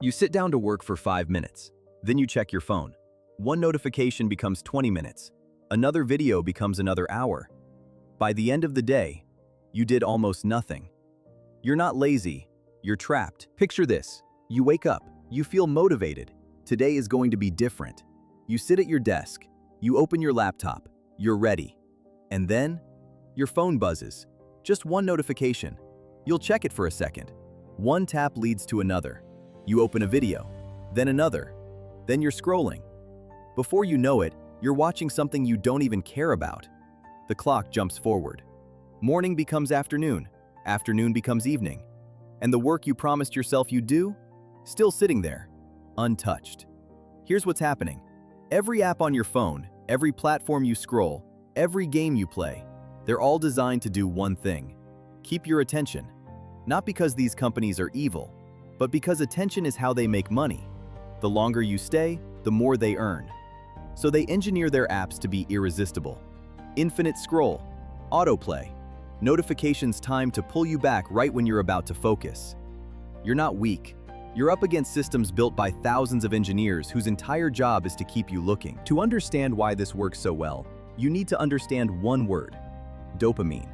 You sit down to work for 5 minutes. Then you check your phone. One notification becomes 20 minutes. Another video becomes another hour. By the end of the day, you did almost nothing. You're not lazy, you're trapped. Picture this. You wake up, you feel motivated. Today is going to be different. You sit at your desk, you open your laptop, you're ready. And then, your phone buzzes. Just one notification. You'll check it for a second. One tap leads to another. You open a video, then another. Then you're scrolling. Before you know it, you're watching something you don't even care about. The clock jumps forward. Morning becomes afternoon, afternoon becomes evening. And the work you promised yourself you'd do? Still sitting there, untouched. Here's what's happening. Every app on your phone, every platform you scroll, every game you play, they're all designed to do one thing: keep your attention. Not because these companies are evil, but because attention is how they make money. The longer you stay, the more they earn. So they engineer their apps to be irresistible. Infinite scroll, autoplay, notifications timed to pull you back right when you're about to focus. You're not weak. You're up against systems built by thousands of engineers whose entire job is to keep you looking. To understand why this works so well, you need to understand one word: dopamine.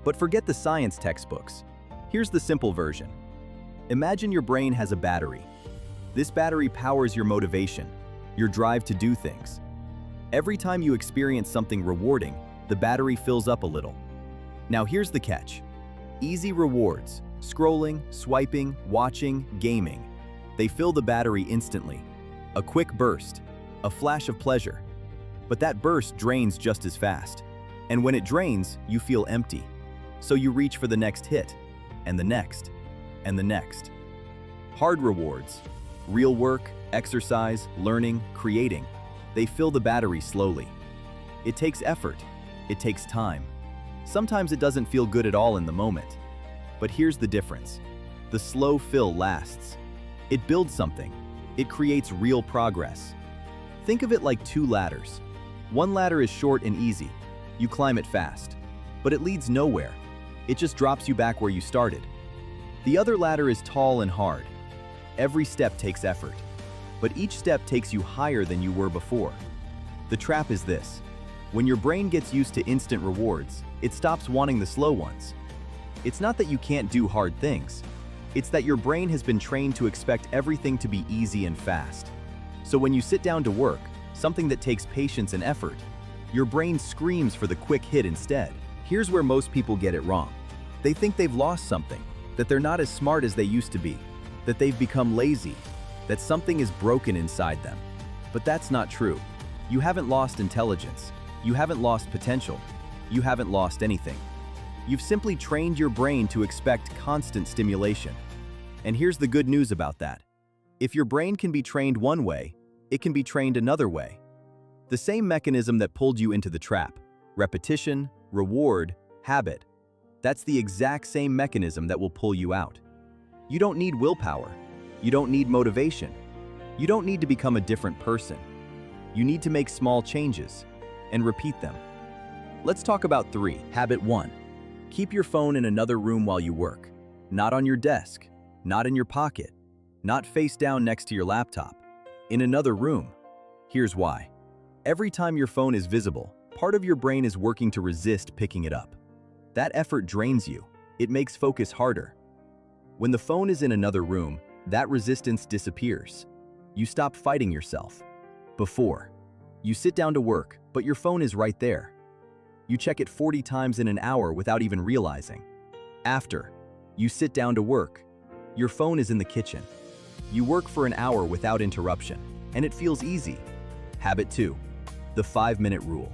But forget the science textbooks. Here's the simple version. Imagine your brain has a battery. This battery powers your motivation, your drive to do things. Every time you experience something rewarding, the battery fills up a little. Now here's the catch. Easy rewards, scrolling, swiping, watching, gaming. They fill the battery instantly. A quick burst, a flash of pleasure. But that burst drains just as fast. And when it drains, you feel empty. So you reach for the next hit, and the next, and the next. Hard rewards, real work, exercise, learning, creating, they fill the battery slowly. It takes effort, it takes time. Sometimes it doesn't feel good at all in the moment. But here's the difference. The slow fill lasts. It builds something. It creates real progress. Think of it like two ladders. One ladder is short and easy. You climb it fast. But it leads nowhere. It just drops you back where you started. The other ladder is tall and hard. Every step takes effort. But each step takes you higher than you were before. The trap is this. When your brain gets used to instant rewards, it stops wanting the slow ones. It's not that you can't do hard things. It's that your brain has been trained to expect everything to be easy and fast. So when you sit down to work, something that takes patience and effort, your brain screams for the quick hit instead. Here's where most people get it wrong. They think they've lost something, that they're not as smart as they used to be, that they've become lazy, that something is broken inside them. But that's not true. You haven't lost intelligence. You haven't lost potential. You haven't lost anything. You've simply trained your brain to expect constant stimulation. And here's the good news about that. If your brain can be trained one way, it can be trained another way. The same mechanism that pulled you into the trap, repetition, reward, habit, that's the exact same mechanism that will pull you out. You don't need willpower. You don't need motivation. You don't need to become a different person. You need to make small changes and repeat them. Let's talk about 3. Habit 1. Keep your phone in another room while you work. Not on your desk, not in your pocket, not face down next to your laptop. In another room. Here's why. Every time your phone is visible, part of your brain is working to resist picking it up. That effort drains you. It makes focus harder. When the phone is in another room, that resistance disappears. You stop fighting yourself. Before, you sit down to work, but your phone is right there. You check it 40 times in an hour without even realizing. After, you sit down to work. Your phone is in the kitchen. You work for an hour without interruption, and it feels easy. Habit 2. The 5-minute rule.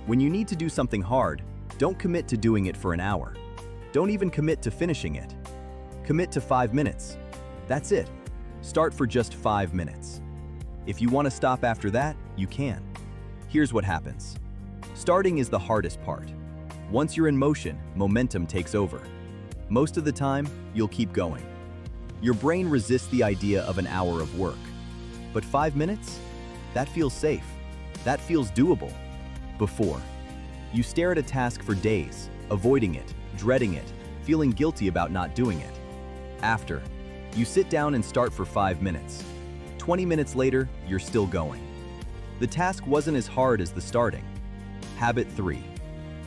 When you need to do something hard, don't commit to doing it for an hour. Don't even commit to finishing it. Commit to 5 minutes. That's it. Start for just 5 minutes. If you want to stop after that, you can. Here's what happens. Starting is the hardest part. Once you're in motion, momentum takes over. Most of the time, you'll keep going. Your brain resists the idea of an hour of work. But 5 minutes? That feels safe. That feels doable. Before, you stare at a task for days, avoiding it, dreading it, feeling guilty about not doing it. After, You sit down and start for 5 minutes. 20 minutes later, you're still going. The task wasn't as hard as the starting. Habit 3.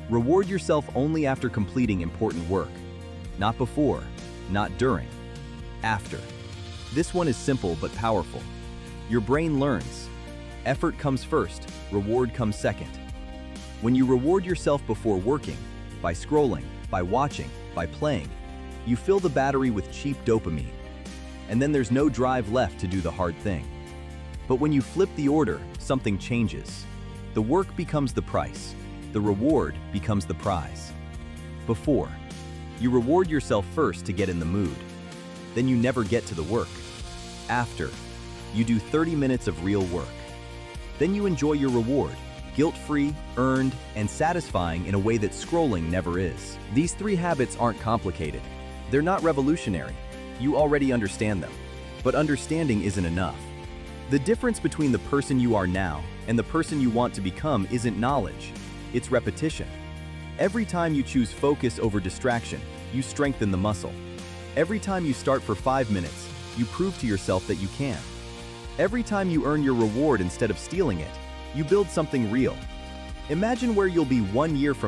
Reward yourself only after completing important work. Not before, not during, after. This one is simple but powerful. Your brain learns. Effort comes first, reward comes second. When you reward yourself before working, by scrolling, by watching, by playing, you fill the battery with cheap dopamine. And then there's no drive left to do the hard thing. But when you flip the order, something changes. The work becomes the price. The reward becomes the prize. Before, you reward yourself first to get in the mood. Then you never get to the work. After, you do 30 minutes of real work. Then you enjoy your reward, guilt-free, earned, and satisfying in a way that scrolling never is. These 3 habits aren't complicated. They're not revolutionary. You already understand them. But understanding isn't enough. The difference between the person you are now and the person you want to become isn't knowledge, it's repetition. Every time you choose focus over distraction, you strengthen the muscle. Every time you start for 5 minutes, you prove to yourself that you can. Every time you earn your reward instead of stealing it, you build something real. Imagine where you'll be 1 year from